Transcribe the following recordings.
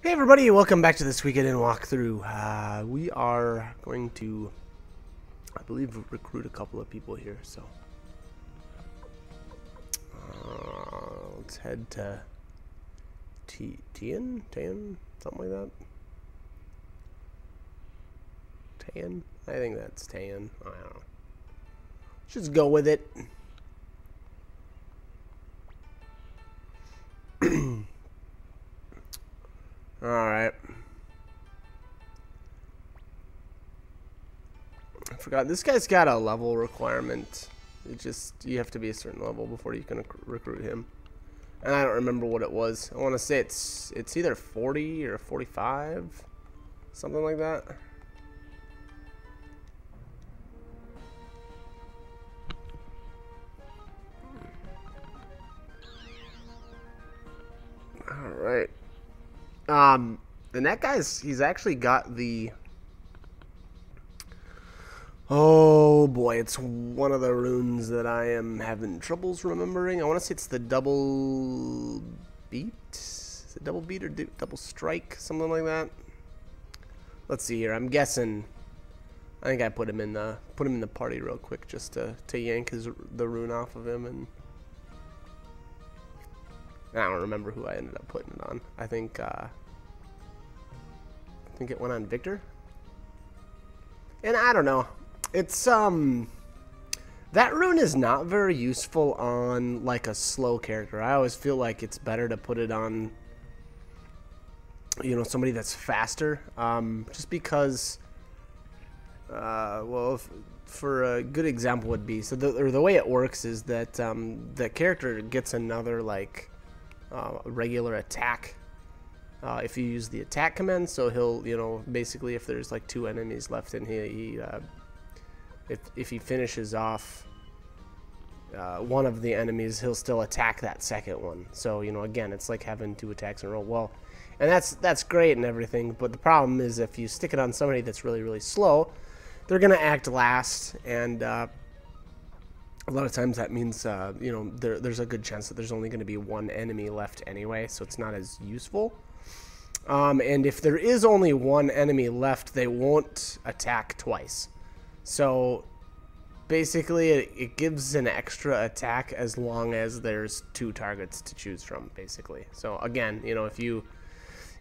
Hey everybody, welcome back to this Suikoden walkthrough. We are going to, I believe, recruit a couple of people here, so let's head to Tian, something like that. Tan? I think that's Tan. I don't know. Let's just go with it. Alright. I forgot. This guy's got a level requirement. You have to be a certain level before you can recruit him. And I don't remember what it was. I want to say it's either 40 or 45. Something like that. Alright. And that he's actually got the... Oh boy, it's one of the runes that I am having troubles remembering. I want to say it's the double beat? Is it double beat or double strike? Something like that. Let's see here. I'm guessing. I think I put him in the party real quick just to yank the rune off of him, and I don't remember who I ended up putting it on. I think it went on Victor. And I don't know. It's that rune is not very useful on like a slow character. I always feel like it's better to put it on, you know, somebody that's faster. Just because well, for a good example would be, so the way it works is that the character gets another like regular attack if you use the attack command. So he'll, you know, basically if there's like 2 enemies left and if he finishes off one of the enemies, he'll still attack that second one. So, you know, again, it's like having 2 attacks in a row. Well, and that's great and everything, but the problem is if you stick it on somebody that's really, really slow, they're going to act last, and a lot of times that means, you know, there's a good chance that there's only going to be 1 enemy left anyway, so it's not as useful. And if there is only 1 enemy left, they won't attack twice. So basically it gives an extra attack as long as there's 2 targets to choose from, basically. So again, you know, if you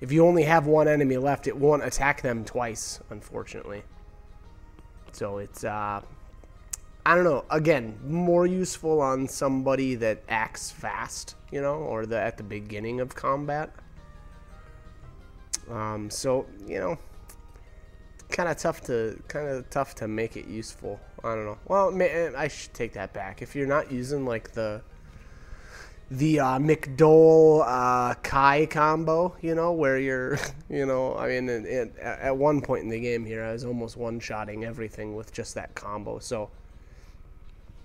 only have 1 enemy left, it won't attack them twice, unfortunately. So it's I don't know, again, more useful on somebody that acts fast, you know, or at the beginning of combat. So, you know, kind of tough to make it useful. I don't know. Well, I should take that back. If you're not using like the McDole Kai combo, you know, where you're, you know, I mean, at one point in the game here, I was almost one-shotting everything with just that combo. So,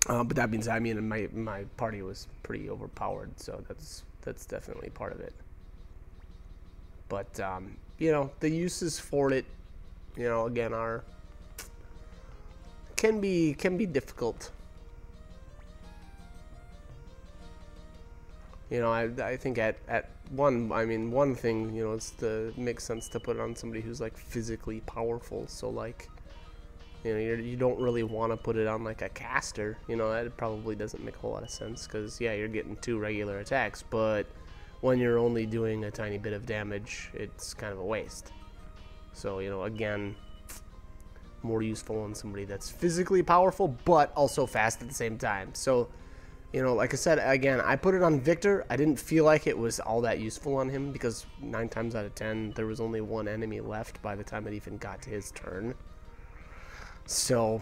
but that means, I mean, my party was pretty overpowered, so that's definitely part of it. But you know, the uses for it, you know, again, can be difficult. You know, I think at one thing, you know, makes sense to put it on somebody who's like physically powerful. So like, you know, you don't really want to put it on like a caster. You know, that probably doesn't make a whole lot of sense, because yeah, you're getting 2 regular attacks, but when you're only doing a tiny bit of damage, it's kind of a waste. So, you know, again, more useful on somebody that's physically powerful but also fast at the same time. So, you know, like I said, again, I put it on Victor. I didn't feel like it was all that useful on him, because 9 times out of 10 there was only 1 enemy left by the time it even got to his turn. So,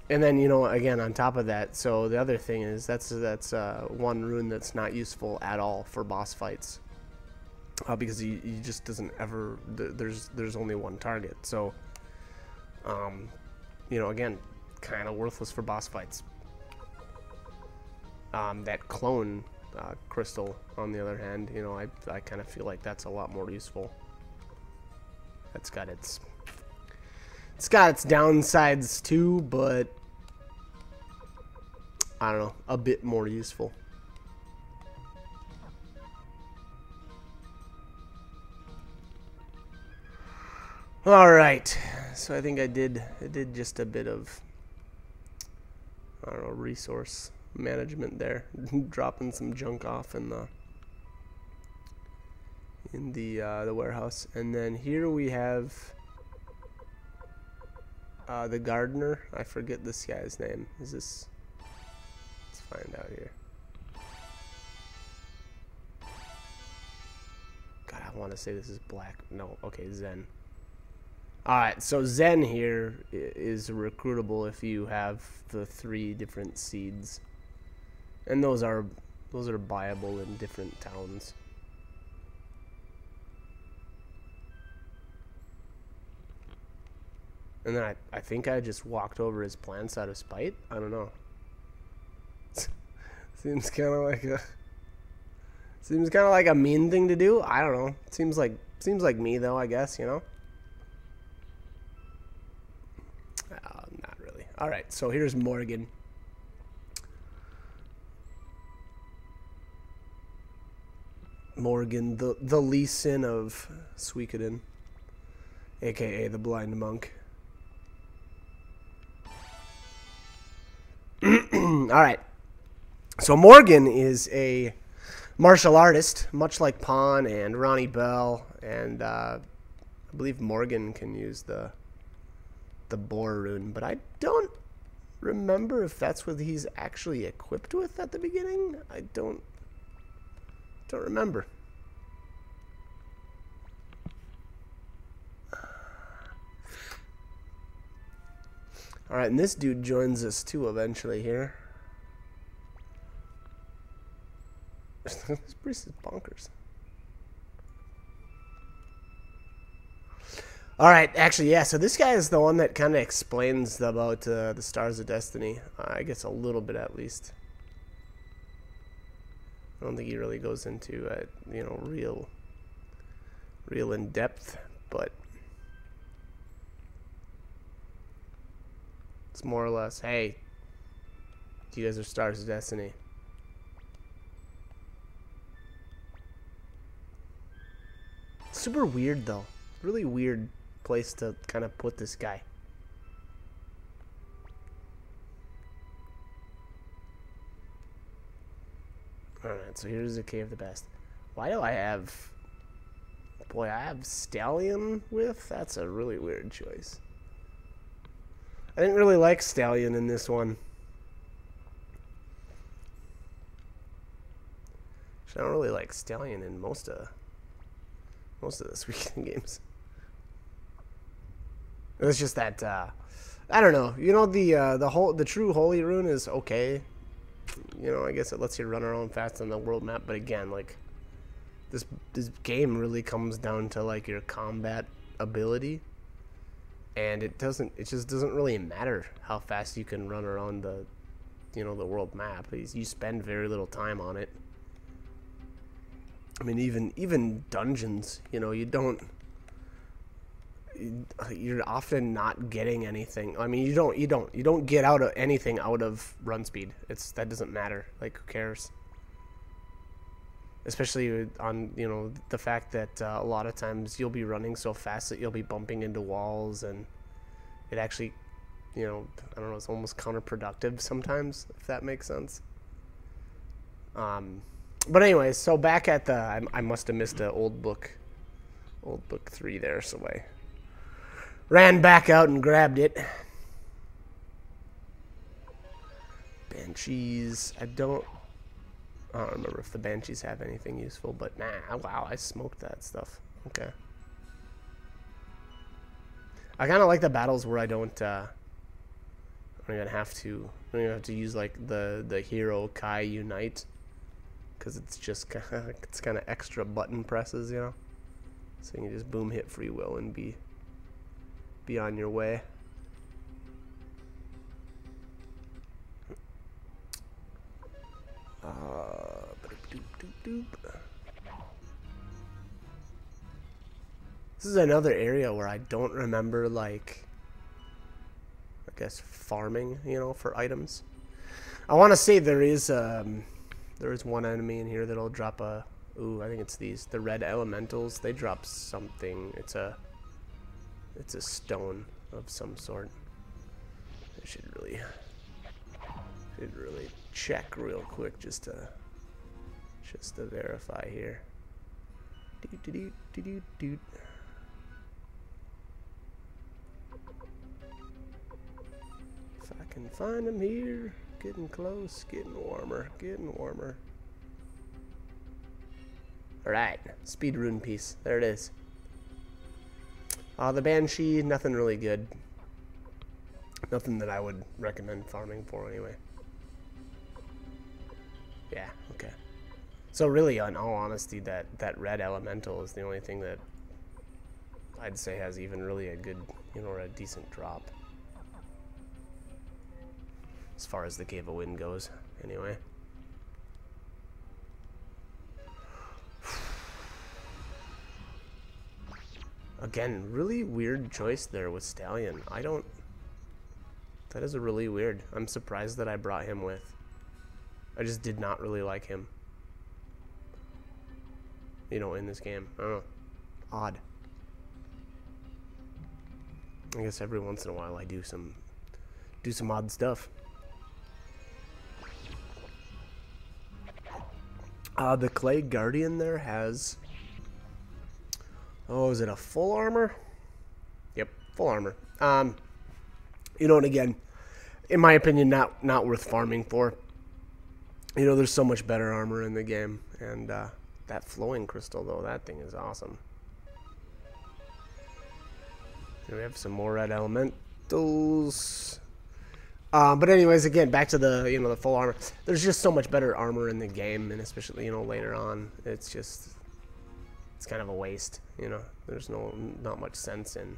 and then, you know, again, on top of that, so the other thing is that's one rune that's not useful at all for boss fights, because he just doesn't ever, there's only 1 target. So, you know, again, kind of worthless for boss fights. That clone crystal, on the other hand, you know, I kind of feel like that's a lot more useful. It's got its downsides too, but I don't know, a bit more useful. All right, so I think I did just a bit of, I don't know, resource management there, dropping some junk off in the warehouse, and then here we have the gardener. I forget this guy's name. Is this? Let's find out here. God, I want to say this is Black. No, okay, Zen. Alright, so Zen here is recruitable if you have the 3 different seeds. And those are buyable in different towns. And then I think I just walked over his plants out of spite. I don't know. Seems kind of like a mean thing to do. I don't know. Seems like me though, I guess, you know. Not really. All right, so here's Morgan. Morgan, the Lee Sin of Suikoden, aka the Blind Monk. All right. So Morgan is a martial artist, much like Pawn and Ronnie Bell, and I believe Morgan can use the boar rune, but I don't remember if that's what he's actually equipped with at the beginning. I don't remember. All right, and this dude joins us too eventually here. This priest is bonkers. All right, actually, yeah, so this guy is the one that kind of explains about the Stars of Destiny. I guess a little bit at least. I don't think he really goes into you know, real in depth, but it's more or less, hey, you guys are Stars of Destiny. Super weird though, really weird place to kind of put this guy. Alright, so here's the Cave of the Best. Why do I have... Boy, I have Stallion with? That's a really weird choice. I didn't really like Stallion in this one. I don't really like Stallion in most of the Suikoden games. It was just that I don't know. You know, the true holy rune is okay. You know, I guess it lets you run around fast on the world map, but again, like this game really comes down to like your combat ability, and it just doesn't really matter how fast you can run around the the world map. You spend very little time on it. I mean, even dungeons, you know, you're often not getting anything. I mean, you don't get out of anything out of run speed. That doesn't matter. Like, who cares? Especially on, you know, the fact that a lot of times you'll be running so fast that you'll be bumping into walls, and it actually, you know, I don't know, it's almost counterproductive sometimes, if that makes sense. But anyways, so back at the, I must have missed an old book 3 there, so I ran back out and grabbed it. Banshees, I don't remember if the Banshees have anything useful, but nah, wow, I smoked that stuff. Okay. I kind of like the battles where I don't even have to use like the hero Kai Unite. Because it's just kind of extra button presses, you know. So you can just boom, hit free will, and be on your way. This is another area where I don't remember, like, I guess farming, you know, for items. I want to say there is one enemy in here that'll drop a... Ooh, I think it's the red elementals. They drop something. It's a It's a stone of some sort. I should really check real quick just to verify here. Doot. If I can find them here, getting close, getting warmer. Alright, speed rune piece. There it is. The Banshee, nothing really good. Nothing that I would recommend farming for anyway. Yeah, okay. So really, in all honesty, that red elemental is the only thing that I'd say has even really a good, or a decent drop. As far as the Cave of Wind goes, anyway. Again, really weird choice there with Stallion. That is a really weird. I'm surprised that I brought him with. I just did not really like him. In this game. I don't know. Odd. I guess every once in a while I do some odd stuff. The Clay Guardian there has... Oh, is it a full armor? Yep, full armor. And again, in my opinion, not worth farming for. There's so much better armor in the game, and that flowing crystal though, that thing is awesome. Here we have some more red elementals. But anyways, again, back to the the full armor. There's just so much better armor in the game, and especially later on, it's kind of a waste. There's not much sense in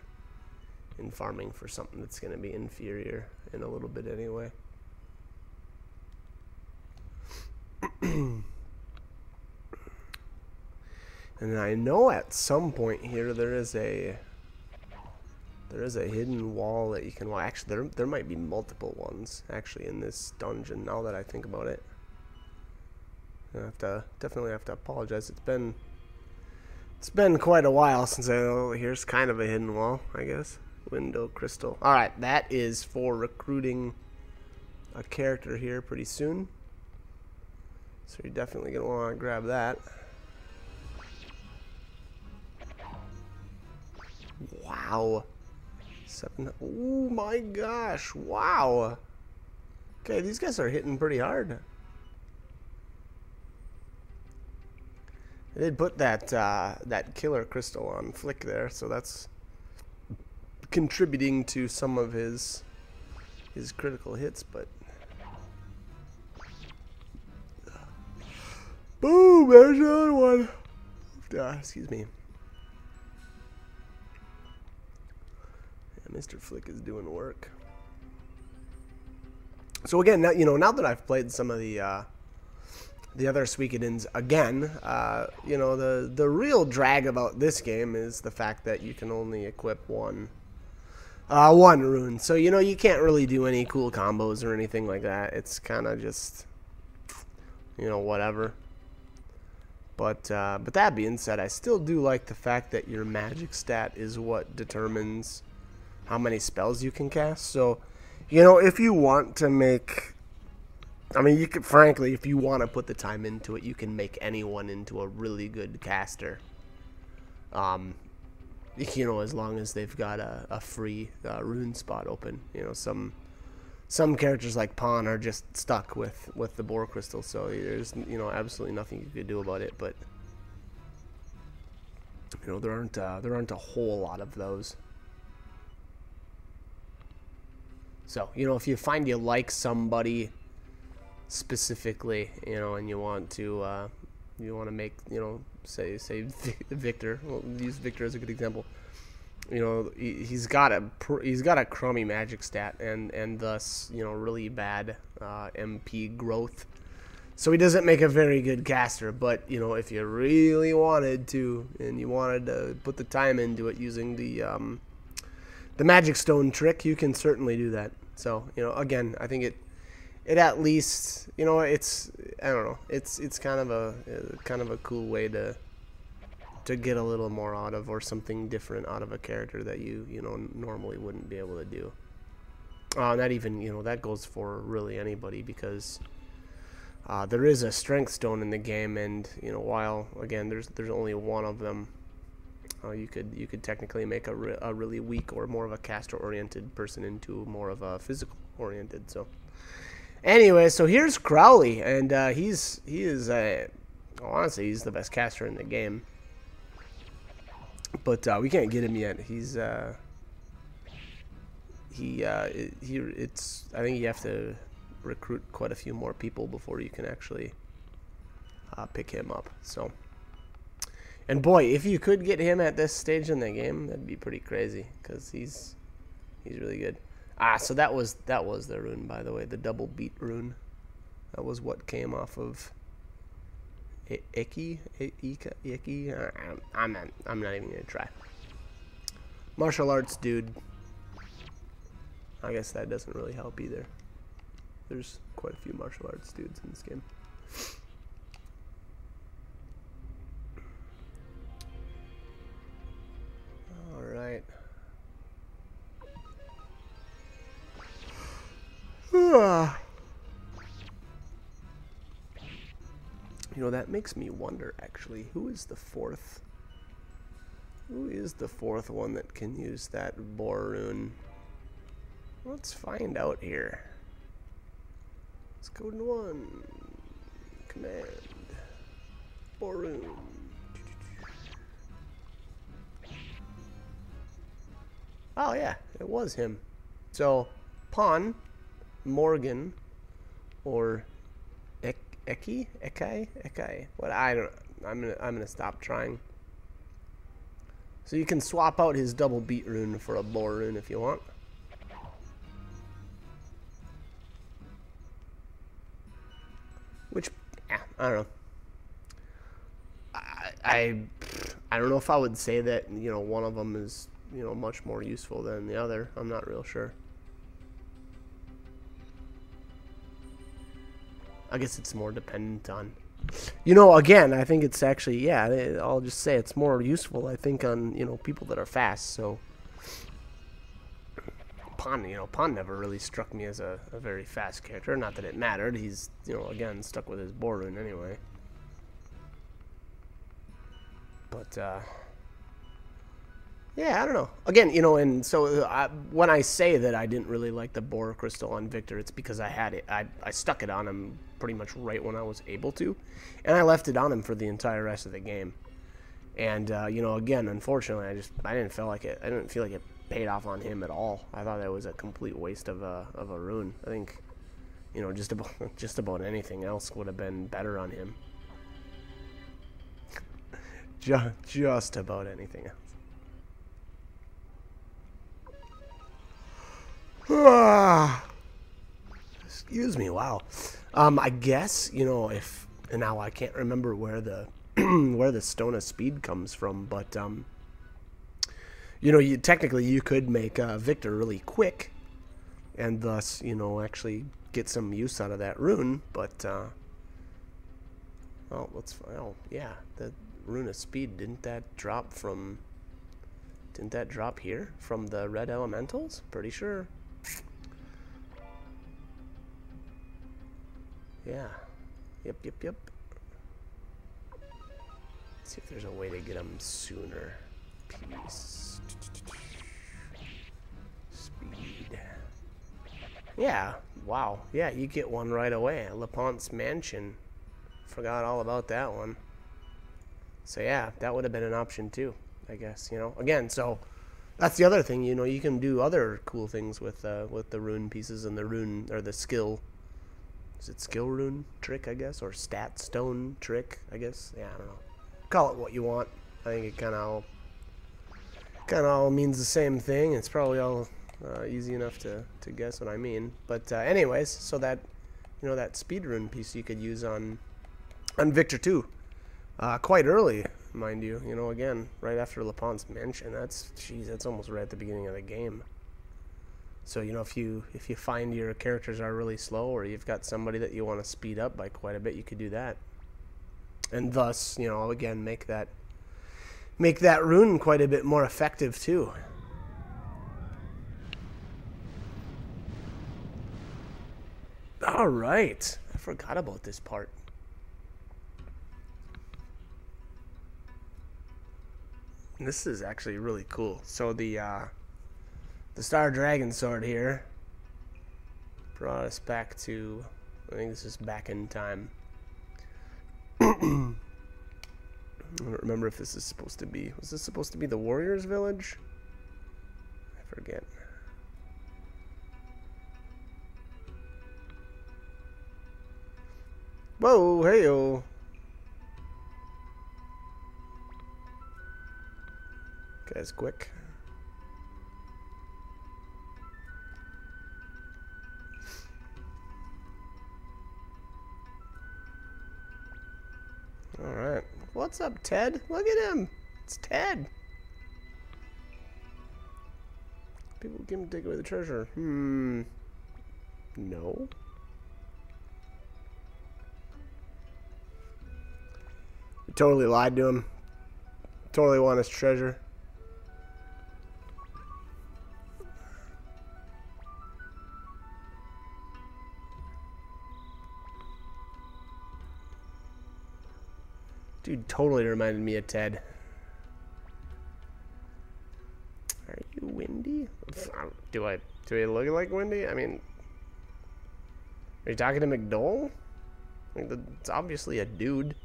farming for something that's going to be inferior in a little bit anyway. And I know at some point here there is a hidden wall that you can. Well, actually, there might be multiple ones actually in this dungeon. Now that I think about it, I definitely have to apologize. It's been quite a while since here's kind of a hidden wall, I guess. Window crystal. All right, that is for recruiting a character here pretty soon. So you're definitely gonna want to grab that. Wow. Oh my gosh. Wow. Okay, these guys are hitting pretty hard. They did put that killer crystal on Flick there, so that's contributing to some of his critical hits, but boom, there's another one. Excuse me. Yeah, Mr. Flick is doing work. So again, now that I've played some of the other Suikodens again, the real drag about this game is the fact that you can only equip one rune. So you can't really do any cool combos or anything like that. It's kind of just whatever. But that being said, I still do like the fact that your magic stat is what determines how many spells you can cast. So if you want to make, you could, frankly, if you want to put the time into it, you can make anyone into a really good caster. As long as they've got a free rune spot open. Some characters like Pawn are just stuck with the boar crystal, so there's absolutely nothing you could do about it. But there aren't a whole lot of those. So if you find you like somebody specifically, and you want to make say Victor. We'll use Victor as a good example. He's got a crummy magic stat and thus really bad MP growth. So he doesn't make a very good caster. But if you really wanted to and you wanted to put the time into it using the magic stone trick, you can certainly do that. So again, I think it at least it's I don't know, it's kind of a cool way to to get a little more out of, or something different out of a character that you know normally wouldn't be able to do. Not even, you know, that goes for really anybody, because there is a strength stone in the game, and you know, while again there's only one of them, you could technically make a really weak or more of a caster oriented person into more of a physical oriented. So anyway, so here's Crowley, and he is honestly, he's the best caster in the game, but we can't get him yet. He's I think you have to recruit quite a few more people before you can actually pick him up. So, and boy, if you could get him at this stage in the game, that'd be pretty crazy, because he's really good. So that was the rune, by the way, the double beat rune. That was what came off of Icky. I'm not even gonna try. Martial arts dude. I guess that doesn't really help either. There's quite a few martial arts dudes in this game. Alright. You know, that makes me wonder, actually, who is the fourth one that can use that boar rune? Let's find out here. Let's go to 1. Command. Boar rune. Oh yeah, it was him. So, Pawn, Morgan, or Ekai? What, I don't. I'm gonna stop trying. So you can swap out his double beat rune for a boar rune if you want. Which, yeah, I don't know. I don't know if I would say that, you know, one of them is, you know, much more useful than the other. I'm not real sure. I guess it's more dependent on, you know, again, I think it's actually, yeah, I'll just say it's more useful, I think, on, you know, people that are fast. So Pawn, you know, Pawn never really struck me as a very fast character. Not that it mattered. He's, you know, again, stuck with his boar rune anyway. But, yeah, I don't know. Again, you know, and so when I say that I didn't really like the boar crystal on Victor, it's because I had it. I stuck it on him pretty much right when I was able to, and I left it on him for the entire rest of the game. And you know, again, unfortunately, I didn't feel like it paid off on him at all. I thought that was a complete waste of a rune. I think, you know, just about anything else would have been better on him. Just about anything else. Excuse me. Wow. I guess, you know, if, and now I can't remember where the where the stone of speed comes from, but you know, technically you could make Victor really quick, and thus, you know, actually get some use out of that rune. But oh, yeah, the rune of speed, didn't that drop here from the red elementals? Pretty sure. Yeah. Yep. Let's see if there's a way to get them sooner. Peace. Speed. Yeah. Wow. Yeah, you get one right away. LePonte's Mansion. Forgot all about that one. So yeah, that would have been an option too, I guess, you know. Again, so that's the other thing, you know, you can do other cool things with the rune pieces and the rune, or the skill. Is it skill rune trick, I guess, or stat stone trick, I guess? Yeah, I don't know. Call it what you want. I think it kind of all means the same thing. It's probably all easy enough to guess what I mean. But anyways, so that, you know, that speed rune piece you could use on Victor 2, quite early, mind you. You know, again, right after LePonte's Mansion. That's almost right at the beginning of the game. So, you know, if you find your characters are really slow, or you've got somebody that you want to speed up by quite a bit, you could do that. And thus, you know, again, make that make that rune quite a bit more effective too. All right, I forgot about this part. This is actually really cool. So the Star Dragon Sword here brought us back to, I think this is back in time. I don't remember if this is supposed to be, was this supposed to be the Warriors Village? I forget. Whoa, hey-o. Guy's quick. Alright. What's up, Ted? Look at him. It's Ted. People can take away the treasure. No. We totally lied to him. Totally want his treasure. Dude totally reminded me of Ted. Are you Wendy? Do I look like Wendy? I mean, are you talking to McDowell? Like, it's obviously a dude.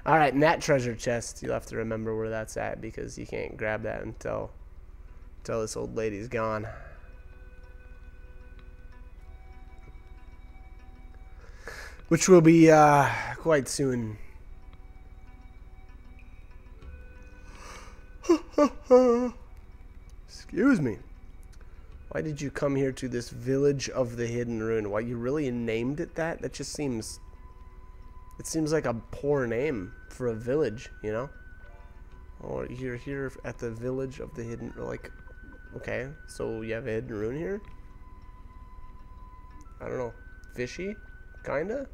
Alright, and that treasure chest, you'll have to remember where that's at because you can't grab that until this old lady's gone. Which will be quite soon. Excuse me. Why did you come here to this village of the hidden rune? Why you really named it that? That just seems... It seems like a poor name for a village, you know? Or you're here at the village of the hidden... Like, okay, so you have a hidden rune here? I don't know. Fishy? Kinda?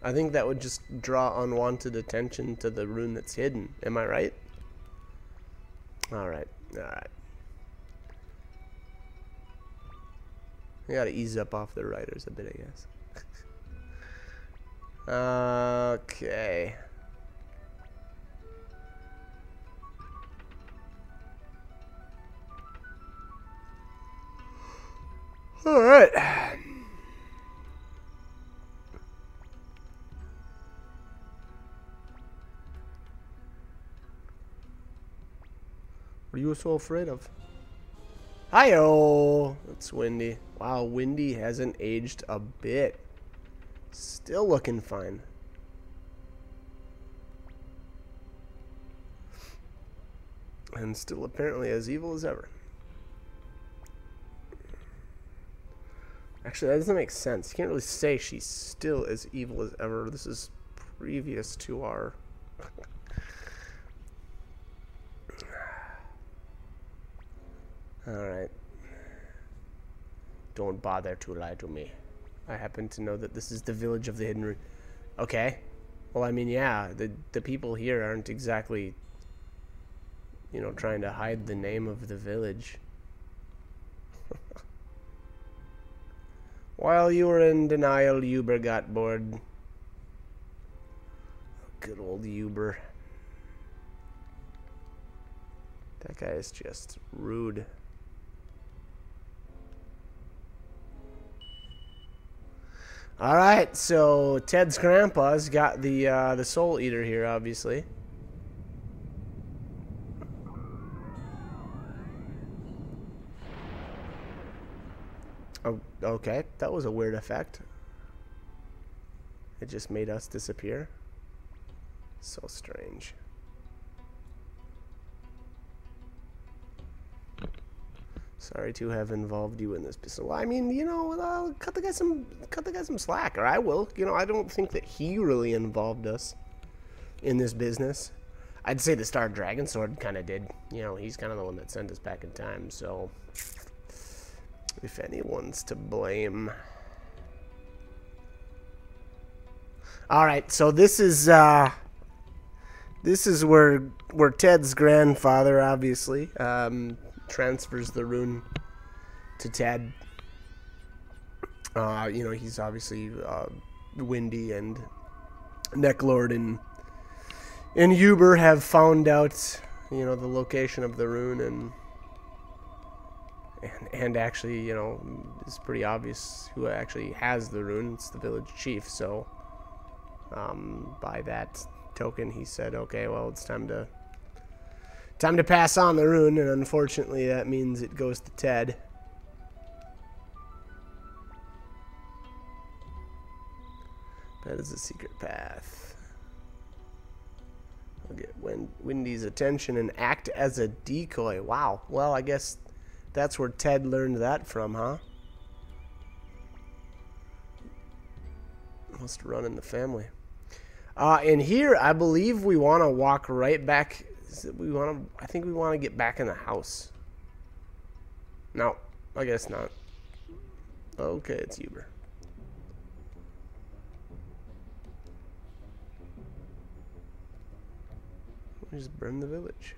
I think that would just draw unwanted attention to the rune that's hidden. Am I right? Alright, alright. You gotta ease up off the riders a bit, I guess. Okay. Alright. What are you so afraid of? Hi-oh! That's Wendy. Wow, Wendy hasn't aged a bit. Still looking fine. And still apparently as evil as ever. Actually, that doesn't make sense. You can't really say she's still as evil as ever. This is previous to our... Alright. Don't bother to lie to me. I happen to know that this is the village of the hidden rune. Okay. Well, I mean, yeah, the people here aren't exactly, you know, trying to hide the name of the village. While you were in denial, Uber got bored. Good old Uber. That guy is just rude. All right, so Ted's grandpa's got the Soul Eater here, obviously. Oh, okay, that was a weird effect. It just made us disappear. So strange. Sorry to have involved you in this business. Well, I mean, you know, cut the guy some slack, or I will. You know, I don't think that he really involved us in this business. I'd say the Star Dragon Sword kind of did. You know, he's kind of the one that sent us back in time. So, if anyone's to blame, All right, so this is where Ted's grandfather obviously transfers the rune to Ted. You know, he's obviously Windy and Necklord and Huber have found out, you know, the location of the rune, and actually, you know, it's pretty obvious who actually has the rune. It's the village chief. So by that token, he said, okay, well, it's time to pass on the rune, and unfortunately that means it goes to Ted. That is a secret path. I'll get Windy's attention and act as a decoy. Wow. Well, I guess that's where Ted learned that from, huh? Must run in the family. And here, I believe we want to walk right back. I think we want to get back in the house. No, I guess not. Okay, it's Huber. We just burn the village.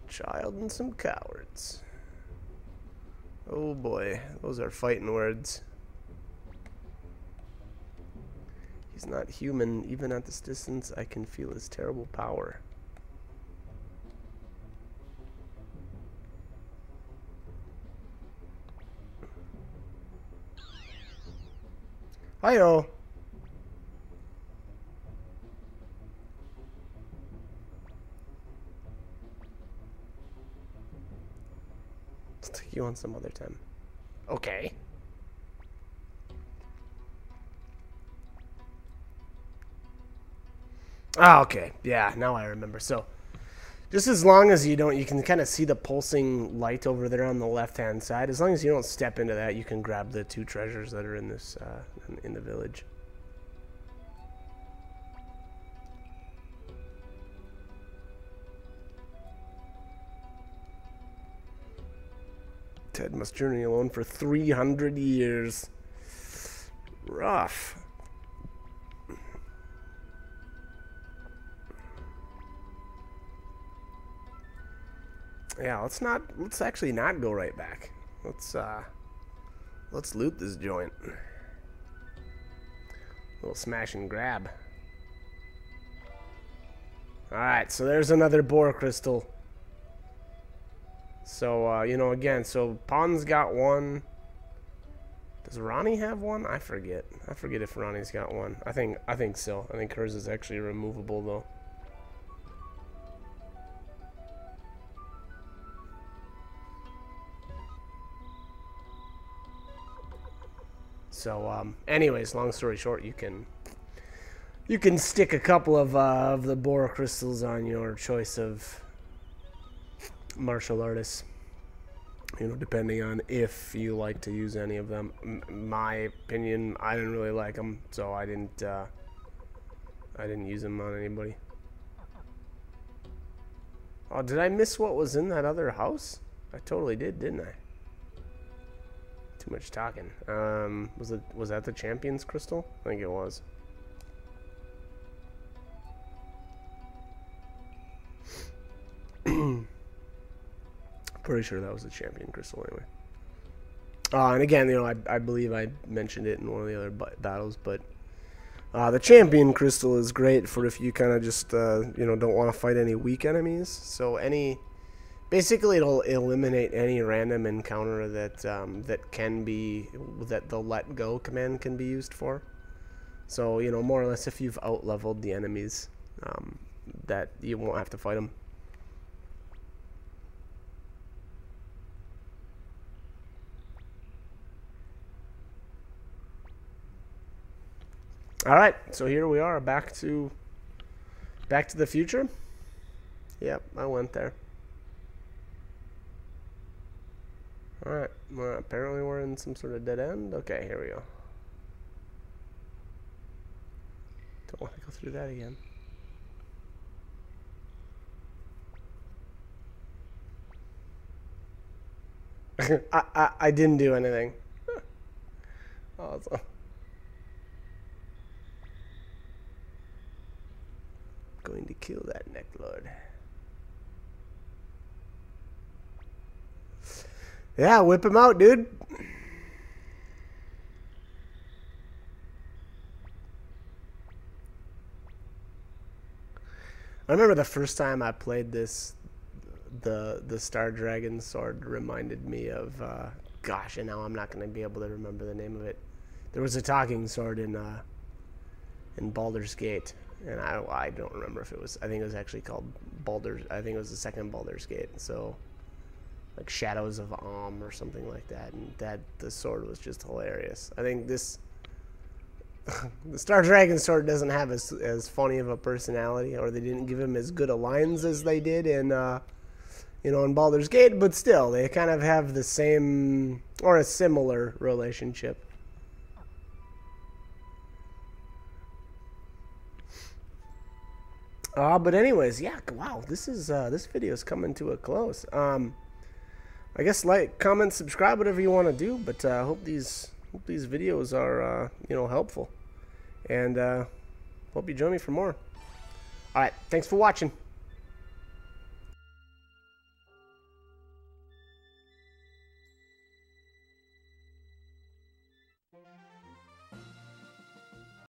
Child and some cowards. Oh boy, those are fighting words. He's not human. Even at this distance, I can feel his terrible power. Hi-yo. Let's take you on some other time. Okay. Oh, okay. Yeah, now I remember. So, just as long as you don't, you can kind of see the pulsing light over there on the left-hand side. As long as you don't step into that, you can grab the 2 treasures that are in this, in the village. Ted must journey alone for 300 years. Rough. Yeah, let's actually not go right back. Let's loot this joint. A little smash and grab. Alright, so there's another boar crystal. So, you know, again, so Pon's got one. Does Ronnie have one? I forget. I forget if Ronnie's got one. I think so. I think hers is actually removable though. So, anyways, long story short, you can stick a couple of the boar crystals on your choice of martial artists. You know, depending on if you like to use any of them. My opinion, I didn't really like them, so I didn't use them on anybody. Oh, did I miss what was in that other house? I totally did, didn't I? Too much talking. Was that the champion's crystal? I think it was. Pretty sure that was the champion crystal anyway. And again, you know, I believe I mentioned it in one of the other battles, but the champion crystal is great for if you kind of just you know, don't want to fight any weak enemies. So basically it'll eliminate any random encounter that that the let go command can be used for. So, you know, more or less if you've out-leveled the enemies, that you won't have to fight them. All right, so here we are, back to the future. Yep, I went there. All right, well, apparently we're in some sort of dead end. Okay, here we go. Don't want to go through that again. I didn't do anything. Awesome. going to kill that necklord. Yeah, whip him out, dude. I remember the first time I played this, the Star Dragon sword reminded me of, gosh, and now I'm not going to be able to remember the name of it. There was a talking sword in Baldur's Gate, and I don't remember if it was, I think it was actually called I think it was the second Baldur's Gate, so, like Shadows of Om or something like that, and the sword was just hilarious. I think this... the Star Dragon sword doesn't have as funny of a personality, or they didn't give him as good a lines as they did in, in Baldur's Gate, but still, they kind of have the same, or a similar relationship. But anyways, yeah, wow, this video is coming to a close. I guess like, comment, subscribe, whatever you want to do, but I hope these videos are helpful, and hope you join me for more. All right, thanks for watching.